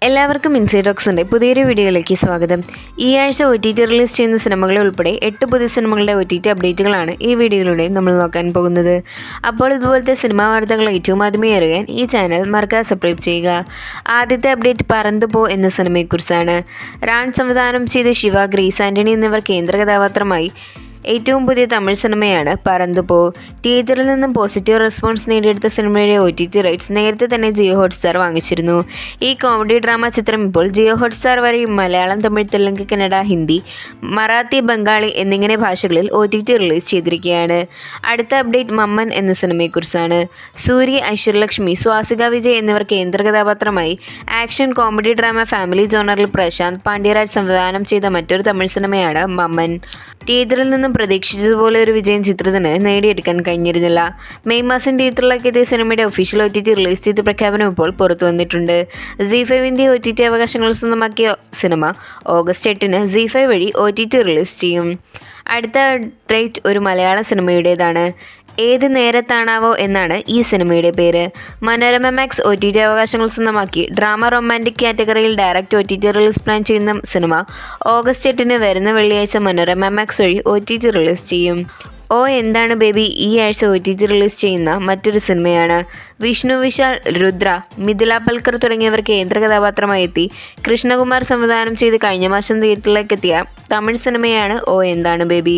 എല്ലാവർക്കും ഇൻസൈഡ് ടോക്സിൻ്റെ പുതിയൊരു വീഡിയോയിലേക്ക് സ്വാഗതം. ഈ ആഴ്ച OTT റിലീസ് ചെയ്യുന്ന സിനിമകളെ ഉൾപ്പെടെ 8 പുതിയ സിനിമകളുടെ OTT അപ്ഡേറ്റുകളാണ് ഈ വീഡിയോയിലൂടെ നമ്മൾ നോക്കാൻ പോകുന്നത്. അപ്പോൾ ഇതുപോലത്തെ സിനിമാ വാർത്തകൾ ഏറ്റവും ആദ്യമേ അറിയാൻ ഈ ചാനൽ മറക്കാതെ സബ്സ്ക്രൈബ് ചെയ്യുക. ആദ്യത്തെ അപ്ഡേറ്റ് പറന്തു പോ എന്ന സിനിമയെക്കുറിച്ചാണ്. റാൻ സംവിധാനം ചെയ്ത ശിവ, ഗ്രേസ് ആൻ്റണി എന്നിവർ കേന്ദ്ര കഥാപാത്രമായി ഏറ്റവും പുതിയ തമിഴ് സിനിമയാണ് പറന്തു പോ. തിയേറ്ററിൽ നിന്നും പോസിറ്റീവ് റെസ്പോൺസ് നേടിയെടുത്ത സിനിമയുടെ OTT റൈറ്റ്സ് നേരത്തെ തന്നെ ജിയോ ഹോട്ട്സ്റ്റാർ വാങ്ങിച്ചിരുന്നു. ഈ കോമഡി ഡ്രാമ ചിത്രം ഇപ്പോൾ ജിയോ ഹോട്ട്സ്റ്റാർ വഴി മലയാളം, തമിഴ്, തെലുങ്ക്, കന്നഡ, ഹിന്ദി, മറാത്തി, ബംഗാളി എന്നിങ്ങനെ ഭാഷകളിൽ OTT റിലീസ് ചെയ്തിരിക്കുകയാണ്. അടുത്ത അപ്ഡേറ്റ് മമ്മൻ എന്ന സിനിമയെക്കുറിച്ചാണ്. സൂര്യ, ഐശ്വര്യലക്ഷ്മി, സ്വാസിക വിജയ് എന്നിവർ കേന്ദ്ര കഥാപാത്രമായി ആക്ഷൻ കോമഡി ഡ്രാമ ഫാമിലി ജോണറിൽ പ്രശാന്ത് പാണ്ഡ്യരാജ് സംവിധാനം ചെയ്ത മറ്റൊരു തമിഴ് സിനിമയാണ് മമ്മൻ. തിയേറ്ററിൽ നിന്നും പ്രതീക്ഷിച്ചതുപോലെ ഒരു വിജയം ചിത്രത്തിന് നേടിയെടുക്കാൻ കഴിഞ്ഞിരുന്നില്ല. മെയ് മാസം തിയേറ്ററിലേക്ക് എത്തിയ സിനിമയുടെ ഒഫീഷ്യൽ OTT റിലീസ് ചെയ്ത പ്രഖ്യാപനം ഇപ്പോൾ പുറത്തു വന്നിട്ടുണ്ട്. ZEE5 OTT അവകാശങ്ങൾ സ്വന്തമാക്കിയ സിനിമ ഓഗസ്റ്റ് 8 ZEE5 വഴി OTT റിലീസ് ചെയ്യും. അടുത്ത അപ്ഡേറ്റ് ഒരു മലയാള സിനിമയുടേതാണ്. ഏത് നേരത്താണാവോ എന്നാണ് ഈ സിനിമയുടെ പേര്. മനോരമ മാക്സ് OTT അവകാശങ്ങൾ സ്വന്തമാക്കി ഡ്രാമ റൊമാൻറ്റിക് കാറ്റഗറിയിൽ ഡയറക്റ്റ് OTT റിലീസ് പ്ലാൻ ചെയ്യുന്ന സിനിമ ഓഗസ്റ്റ് 8 വരുന്ന വെള്ളിയാഴ്ച മനോരമ മാക്സ് വഴി OTT റിലീസ് ചെയ്യും. ഓ എന്താണ് ബേബി ഈ ആഴ്ച OTT റിലീസ് ചെയ്യുന്ന മറ്റൊരു സിനിമയാണ്. വിഷ്ണു വിശാൽ, രുദ്ര, മിഥില പൽക്കർ തുടങ്ങിയവർ കേന്ദ്ര കഥാപാത്രമായി എത്തി കൃഷ്ണകുമാർ സംവിധാനം ചെയ്ത് കഴിഞ്ഞ മാസം തിയേറ്ററിലേക്ക് എത്തിയ തമിഴ് സിനിമയാണ് ഓ എന്താണ് ബേബി.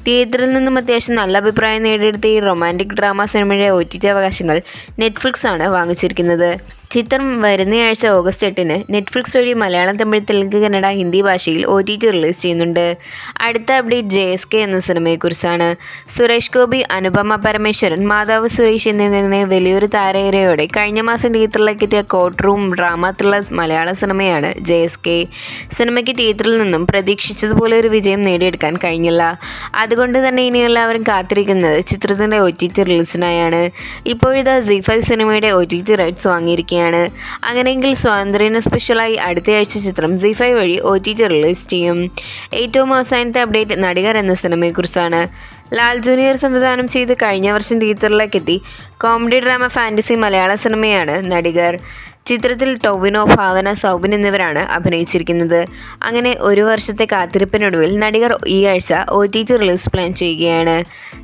തിയേറ്ററിൽ നിന്നും അത്യാവശ്യം നല്ല അഭിപ്രായം നേടിയെടുത്ത ഈ റൊമാൻറ്റിക് ഡ്രാമ സിനിമയുടെ OTT അവകാശങ്ങൾ നെറ്റ്ഫ്ലിക്സ് ആണ് വാങ്ങിച്ചിരിക്കുന്നത്. ചിത്രം വരുന്നയാഴ്ച ഓഗസ്റ്റ് 8 നെറ്റ്ഫ്ലിക്സ് വഴി മലയാളം, തമിഴ്, തെലുങ്ക്, കന്നഡ, ഹിന്ദി ഭാഷയിൽ OTT റിലീസ് ചെയ്യുന്നുണ്ട്. അടുത്ത അപ്ഡേറ്റ് JSK എന്ന സിനിമയെക്കുറിച്ചാണ്. സുരേഷ് ഗോപി, അനുപമ പരമേശ്വരൻ, മാധവ് സുരേഷ് എന്നിവരുടെ വലിയൊരു താരനിരയോടെ കഴിഞ്ഞ മാസം തിയേറ്ററിലേക്ക് എത്തിയ കോർട്ട് റൂം ഡ്രാമ ത്രില്ലർ മലയാള സിനിമയാണ് JSK. സിനിമയ്ക്ക് തിയേറ്ററിൽ നിന്നും പ്രതീക്ഷിച്ചതുപോലെ ഒരു വിജയം നേടിയെടുക്കാൻ കഴിഞ്ഞില്ല. അതുകൊണ്ട് തന്നെ ഇനി എല്ലാവരും കാത്തിരിക്കുന്നത് ചിത്രത്തിൻ്റെ OTT റിലീസിനായാണ്. ഇപ്പോഴിതാ ZEE5 സിനിമയുടെ OTT റൈറ്റ്സ് വാങ്ങിയിരിക്കുകയാണ്. അങ്ങനെയെങ്കിൽ സ്വാതന്ത്ര്യദിന സ്പെഷ്യലായി അടുത്തയാഴ്ച ചിത്രം ZEE5 വഴി OTT റിലീസ് ചെയ്യും. ഏറ്റവും അവസാനത്തെ അപ്ഡേറ്റ് നടികർ എന്ന സിനിമയെക്കുറിച്ചാണ്. ലാൽ ജൂനിയർ സംവിധാനം ചെയ്ത് കഴിഞ്ഞ വർഷം തിയേറ്ററിലേക്ക് എത്തി കോമഡി ഡ്രാമ ഫാൻറ്റസി മലയാള സിനിമയാണ് നടികർ. ചിത്രത്തിൽ ടൊവിനോ, ഭാവന, സൗബിൻ എന്നിവരാണ് അഭിനയിച്ചിരിക്കുന്നത്. അങ്ങനെ ഒരു വർഷത്തെ കാത്തിരിപ്പിനൊടുവിൽ നടികർ ഈ ആഴ്ച OTT റിലീസ് പ്ലാൻ ചെയ്യുകയാണ്.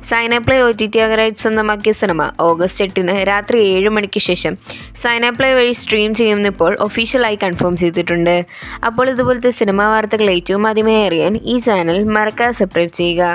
സൈനാപ്ലേ OTT റൈറ്റ്സ് സ്വന്തമാക്കിയ സിനിമ ഓഗസ്റ്റ് 8 രാത്രി 7 മണിക്ക് ശേഷം സൈനാപ്ലേ വഴി സ്ട്രീം ചെയ്യുന്നിപ്പോൾ ഒഫീഷ്യലായി കൺഫേം ചെയ്തിട്ടുണ്ട്. അപ്പോൾ ഇതുപോലത്തെ സിനിമാ വാർത്തകൾ ഏറ്റവും ആദ്യമേ അറിയാൻ ഈ ചാനൽ മറക്കാതെ സബ്സ്ക്രൈബ് ചെയ്യുക.